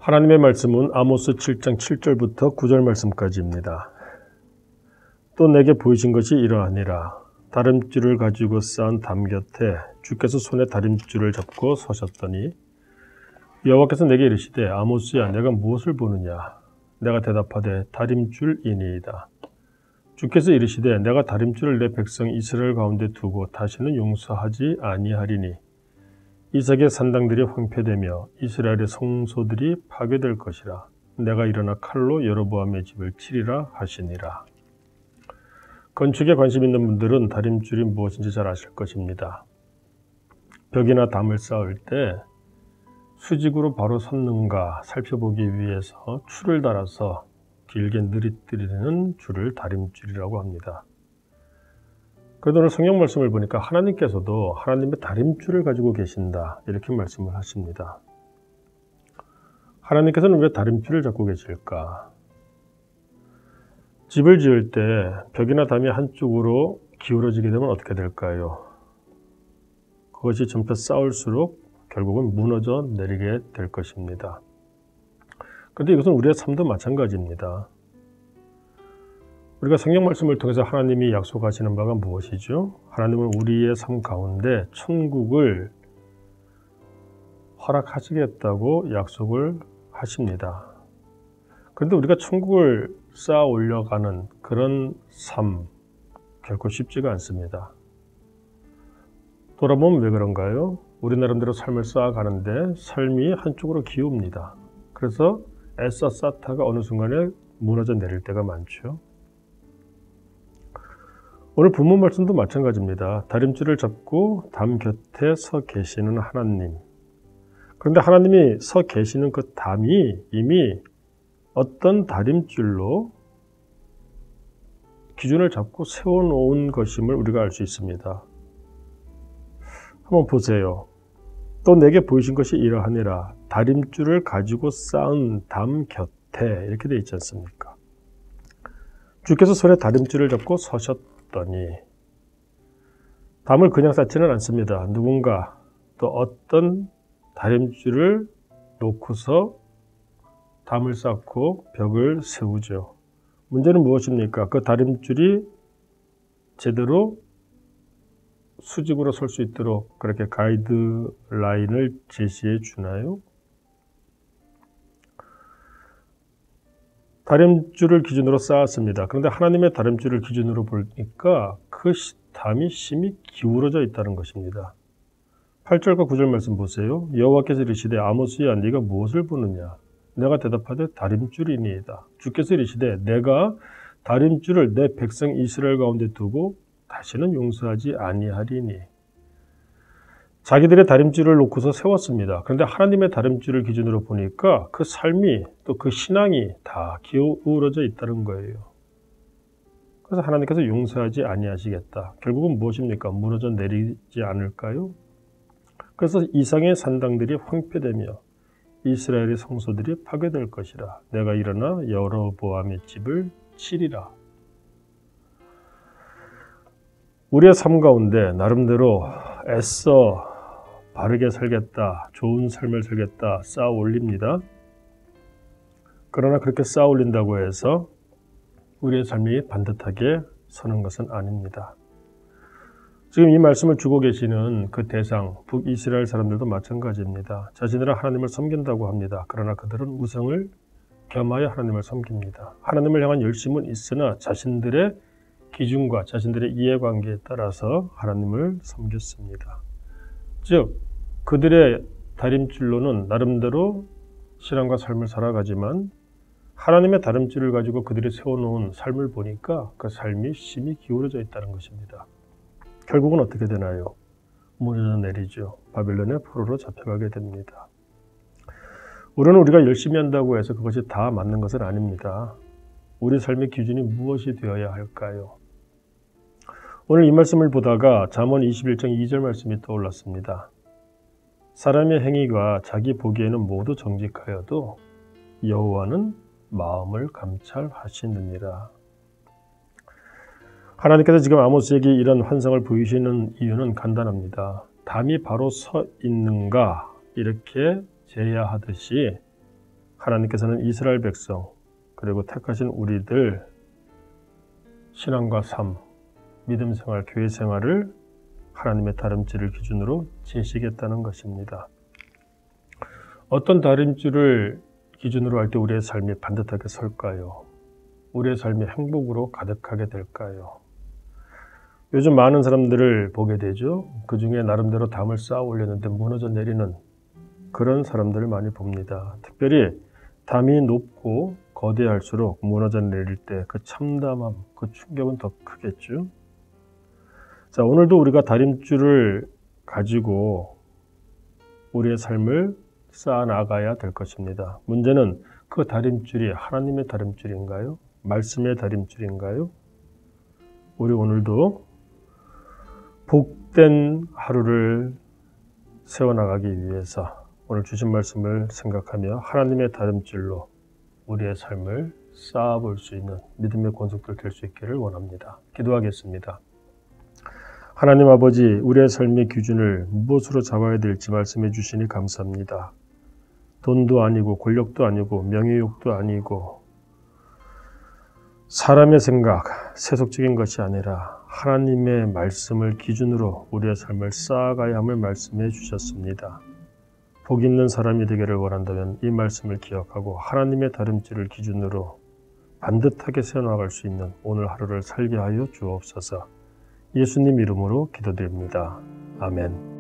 하나님의 말씀은 아모스 7장 7절부터 9절 말씀까지입니다. 또 내게 보이신 것이 이러하니라. 다림줄을 가지고 쌓은 담 곁에 주께서 손에 다림줄을 잡고 서셨더니 여호와께서 내게 이르시되 아모스야 내가 무엇을 보느냐? 내가 대답하되 다림줄이니이다. 주께서 이르시되 내가 다림줄을 내 백성 이스라엘 가운데 두고 다시는 용서하지 아니하리니 이삭의 산당들이 황폐되며 이스라엘의 성소들이 파괴될 것이라. 내가 일어나 칼로 여로보암의 집을 치리라 하시니라. 건축에 관심 있는 분들은 다림줄이 무엇인지 잘 아실 것입니다. 벽이나 담을 쌓을 때 수직으로 바로 섰는가 살펴보기 위해서 줄을 달아서 길게 느릿느리는 줄을 다림줄이라고 합니다. 그런데 오늘 성경 말씀을 보니까 하나님께서도 하나님의 다림줄을 가지고 계신다 이렇게 말씀을 하십니다. 하나님께서는 왜 다림줄을 잡고 계실까? 집을 지을 때 벽이나 담이 한쪽으로 기울어지게 되면 어떻게 될까요? 그것이 점차 쌓을수록 결국은 무너져 내리게 될 것입니다. 그런데 이것은 우리의 삶도 마찬가지입니다. 우리가 성경 말씀을 통해서 하나님이 약속하시는 바가 무엇이죠? 하나님은 우리의 삶 가운데 천국을 허락하시겠다고 약속을 하십니다. 그런데 우리가 천국을 쌓아 올려가는 그런 삶 결코 쉽지가 않습니다. 돌아보면 왜 그런가요? 우리 나름대로 삶을 쌓아가는데 삶이 한쪽으로 기웁니다. 그래서 애써 쌓다가 어느 순간에 무너져 내릴 때가 많죠. 오늘 본문 말씀도 마찬가지입니다. 다림줄을 잡고 담 곁에 서 계시는 하나님. 그런데 하나님이 서 계시는 그 담이 이미 어떤 다림줄로 기준을 잡고 세워놓은 것임을 우리가 알 수 있습니다. 한번 보세요. 또 내게 보이신 것이 이러하니라. 다림줄을 가지고 쌓은 담 곁에 이렇게 되어 있지 않습니까? 주께서 손에 다림줄을 잡고 서셨더니 담을 그냥 쌓지는 않습니다. 누군가 또 어떤 다림줄을 놓고서 담을 쌓고 벽을 세우죠. 문제는 무엇입니까? 그 다림줄이 제대로 수직으로 설 수 있도록 그렇게 가이드라인을 제시해 주나요? 다림줄을 기준으로 쌓았습니다. 그런데 하나님의 다림줄을 기준으로 보니까 그 담이 심히 기울어져 있다는 것입니다. 8절과 9절 말씀 보세요. 여호와께서 이르시되 아모스야 네가 무엇을 보느냐? 내가 대답하되 다림줄이니이다. 주께서 이르시되 내가 다림줄을 내 백성 이스라엘 가운데 두고 다시는 용서하지 아니하리니. 자기들의 다림줄을 놓고서 세웠습니다. 그런데 하나님의 다림줄을 기준으로 보니까 그 삶이 또 그 신앙이 다 기울어져 있다는 거예요. 그래서 하나님께서 용서하지 아니하시겠다. 결국은 무엇입니까? 무너져 내리지 않을까요? 그래서 이삭의 산당들이 황폐되며 이스라엘의 성소들이 파괴될 것이라. 내가 일어나 여로보암의 집을 치리라. 우리의 삶 가운데 나름대로 애써 바르게 살겠다, 좋은 삶을 살겠다 쌓아 올립니다. 그러나 그렇게 쌓아 올린다고 해서 우리의 삶이 반듯하게 서는 것은 아닙니다. 지금 이 말씀을 주고 계시는 그 대상, 북이스라엘 사람들도 마찬가지입니다. 자신들은 하나님을 섬긴다고 합니다. 그러나 그들은 우상을 겸하여 하나님을 섬깁니다. 하나님을 향한 열심은 있으나 자신들의 기준과 자신들의 이해관계에 따라서 하나님을 섬겼습니다. 즉 그들의 다림줄로는 나름대로 신앙과 삶을 살아가지만 하나님의 다림줄을 가지고 그들이 세워놓은 삶을 보니까 그 삶이 심히 기울어져 있다는 것입니다. 결국은 어떻게 되나요? 무너져 내리죠. 바벨론의 포로로 잡혀가게 됩니다. 우리가 열심히 한다고 해서 그것이 다 맞는 것은 아닙니다. 우리 삶의 기준이 무엇이 되어야 할까요? 오늘 이 말씀을 보다가 잠언 21장 2절 말씀이 떠올랐습니다. 사람의 행위가 자기 보기에는 모두 정직하여도 여호와는 마음을 감찰하시느니라. 하나님께서 지금 아모스에게 이런 환상을 보이시는 이유는 간단합니다. 담이 바로 서 있는가 이렇게 제야하듯이 하나님께서는 이스라엘 백성 그리고 택하신 우리들 신앙과 삶, 믿음 생활, 교회 생활을 하나님의 다름질을 기준으로 지시겠다는 것입니다. 어떤 다름질을 기준으로 할 때 우리의 삶이 반듯하게 설까요? 우리의 삶이 행복으로 가득하게 될까요? 요즘 많은 사람들을 보게 되죠. 그 중에 나름대로 담을 쌓아 올렸는데 무너져 내리는 그런 사람들을 많이 봅니다. 특별히 담이 높고 거대할수록 무너져 내릴 때 그 참담함, 그 충격은 더 크겠죠. 자, 오늘도 우리가 다림줄을 가지고 우리의 삶을 쌓아 나가야 될 것입니다. 문제는 그 다림줄이 하나님의 다림줄인가요? 말씀의 다림줄인가요? 우리 오늘도 복된 하루를 세워나가기 위해서 오늘 주신 말씀을 생각하며 하나님의 다림줄로 우리의 삶을 쌓아볼 수 있는 믿음의 권속들 될 수 있기를 원합니다. 기도하겠습니다. 하나님 아버지, 우리의 삶의 기준을 무엇으로 잡아야 될지 말씀해 주시니 감사합니다. 돈도 아니고 권력도 아니고 명예욕도 아니고 사람의 생각, 세속적인 것이 아니라 하나님의 말씀을 기준으로 우리의 삶을 쌓아가야 함을 말씀해 주셨습니다. 복 있는 사람이 되기를 원한다면 이 말씀을 기억하고 하나님의 다름질을 기준으로 반듯하게 세워나갈 수 있는 오늘 하루를 살게 하여 주옵소서. 예수님 이름으로 기도드립니다. 아멘.